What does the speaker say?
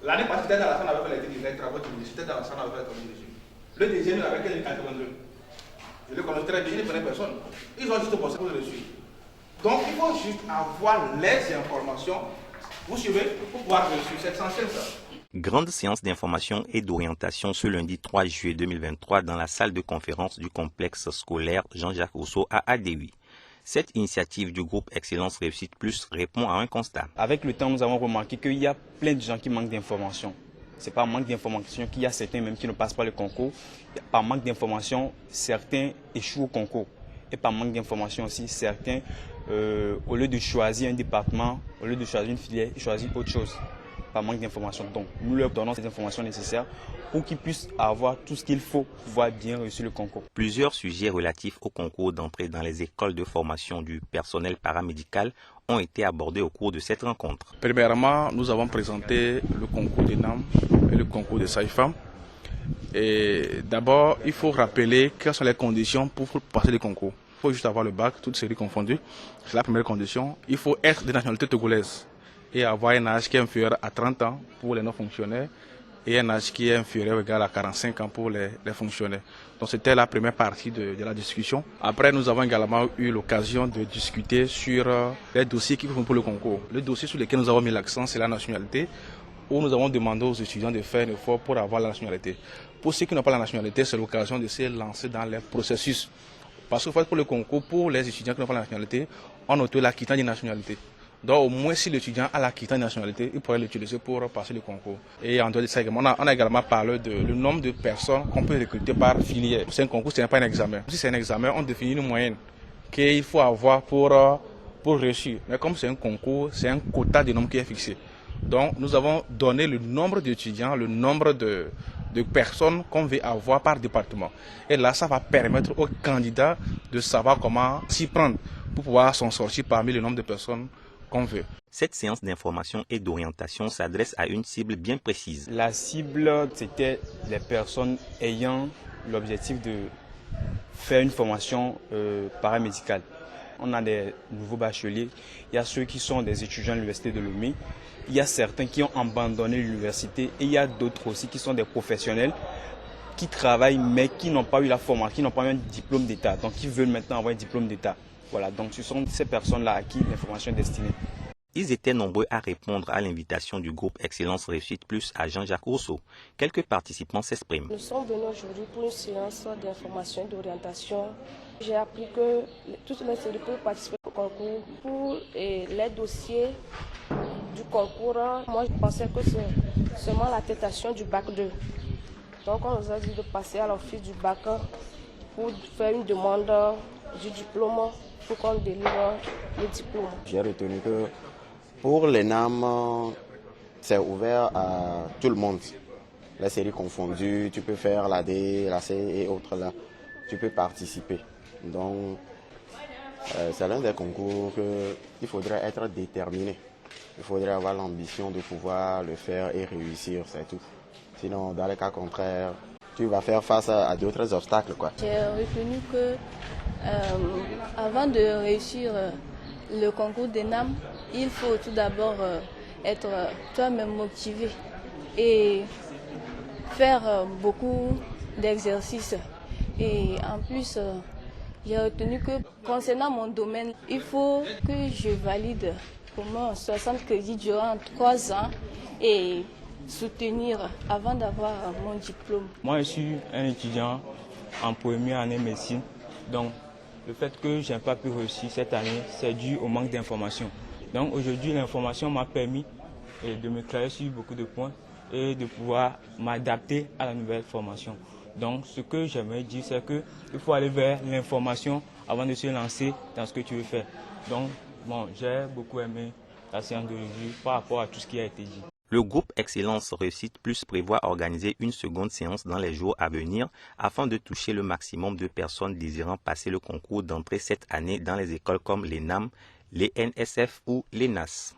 L'année passée, c'était dans la salle avec les travaux de c'était dans la salle avec les travaux de le deuxième, il avait quel 82. Je le connais très bien, je ne connais personne. Ils ont juste bossé pour le suivre. Donc, il faut juste avoir les informations. Vous suivez pour pouvoir le suivre. C'est essentiel ça. Grande séance d'information et d'orientation ce lundi 3 juillet 2023 dans la salle de conférence du complexe scolaire Jean-Jacques Rousseau à Adéoui. Cette initiative du groupe Excellence Réussite Plus répond à un constat. Avec le temps, nous avons remarqué qu'il y a plein de gens qui manquent d'informations. Ce n'est pas un manque d'informations qu'il y a certains même qui ne passent pas le concours. Par manque d'informations, certains échouent au concours. Et par manque d'informations aussi, certains, au lieu de choisir un département, au lieu de choisir une filière, ils choisissent autre chose. Par manque d'informations. Donc, nous leur donnons ces informations nécessaires pour qu'ils puissent avoir tout ce qu'il faut pour pouvoir bien réussir le concours. Plusieurs sujets relatifs au concours d'entrée dans les écoles de formation du personnel paramédical ont été abordés au cours de cette rencontre. Premièrement, nous avons présenté le concours des NAM et le concours des sages-femmes. Et d'abord, il faut rappeler quelles sont les conditions pour passer le concours. Il faut juste avoir le bac, toutes séries confondues. C'est la première condition. Il faut être de nationalité togolaise et avoir un âge qui est inférieur à 30 ans pour les non-fonctionnaires et un âge qui est inférieur ou égal à 45 ans pour les fonctionnaires. Donc c'était la première partie de la discussion. Après, nous avons également eu l'occasion de discuter sur les dossiers qui font pour le concours. Le dossier sur lequel nous avons mis l'accent, c'est la nationalité, où nous avons demandé aux étudiants de faire un effort pour avoir la nationalité. Pour ceux qui n'ont pas la nationalité, c'est l'occasion de se lancer dans les processus. Parce que pour le concours, pour les étudiants qui n'ont pas la nationalité, on note la quittance de nationalité. Donc au moins si l'étudiant a la quittance de nationalité, il pourrait l'utiliser pour passer le concours. Et en dehors de ça, on a également parlé de le nombre de personnes qu'on peut recruter par filière. C'est un concours, ce n'est pas un examen. Si c'est un examen, on définit une moyenne qu'il faut avoir pour réussir. Mais comme c'est un concours, c'est un quota de nombre qui est fixé. Donc nous avons donné le nombre d'étudiants, le nombre de personnes qu'on veut avoir par département. Et là, ça va permettre aux candidats de savoir comment s'y prendre pour pouvoir s'en sortir parmi le nombre de personnes qu'on veut. Cette séance d'information et d'orientation s'adresse à une cible bien précise. La cible, c'était les personnes ayant l'objectif de faire une formation paramédicale. On a des nouveaux bacheliers, il y a ceux qui sont des étudiants à l'université de Lomé, il y a certains qui ont abandonné l'université et il y a d'autres aussi qui sont des professionnels qui travaillent mais qui n'ont pas eu la formation, qui n'ont pas eu un diplôme d'État, donc qui veulent maintenant avoir un diplôme d'État. Voilà, donc ce sont ces personnes-là à qui l'information est destinée. Ils étaient nombreux à répondre à l'invitation du groupe Excellence Réussite Plus à Jean-Jacques Rousseau. Quelques participants s'expriment. Nous sommes venus aujourd'hui pour une séance d'information et d'orientation. J'ai appris que toutes les séries peuvent participer au concours. Pour les dossiers du concours, moi je pensais que c'est seulement l'attestation du bac 2. Donc on nous a dit de passer à l'office du bac pour faire une demande du diplôme pour qu'on délivre le diplôme. J'ai retenu que pour les NAM, c'est ouvert à tout le monde. Les séries confondues, tu peux faire la D, la C et autres là. Tu peux participer. Donc, c'est l'un des concours qu'il faudrait être déterminé. Il faudrait avoir l'ambition de pouvoir le faire et réussir, c'est tout. Sinon, dans le cas contraire, tu vas faire face à d'autres obstacles, quoi. J'ai retenu que avant de réussir le concours des NAM, il faut tout d'abord être toi-même motivé et faire beaucoup d'exercices. Et en plus, j'ai retenu que concernant mon domaine, il faut que je valide au moins 60 crédits durant 3 ans et soutenir avant d'avoir mon diplôme. Moi, je suis un étudiant en première année médecine, donc le fait que je n'ai pas pu réussir cette année, c'est dû au manque d'informations. Donc aujourd'hui, l'information m'a permis de me clarifier sur beaucoup de points et de pouvoir m'adapter à la nouvelle formation. Donc ce que j'aimerais dire, c'est qu'il faut aller vers l'information avant de se lancer dans ce que tu veux faire. Donc bon, j'ai beaucoup aimé la séance d'aujourd'hui par rapport à tout ce qui a été dit. Le groupe Excellence Réussite Plus prévoit organiser une seconde séance dans les jours à venir afin de toucher le maximum de personnes désirant passer le concours d'entrée cette année dans les écoles comme les NAM, les NSF ou les NAS.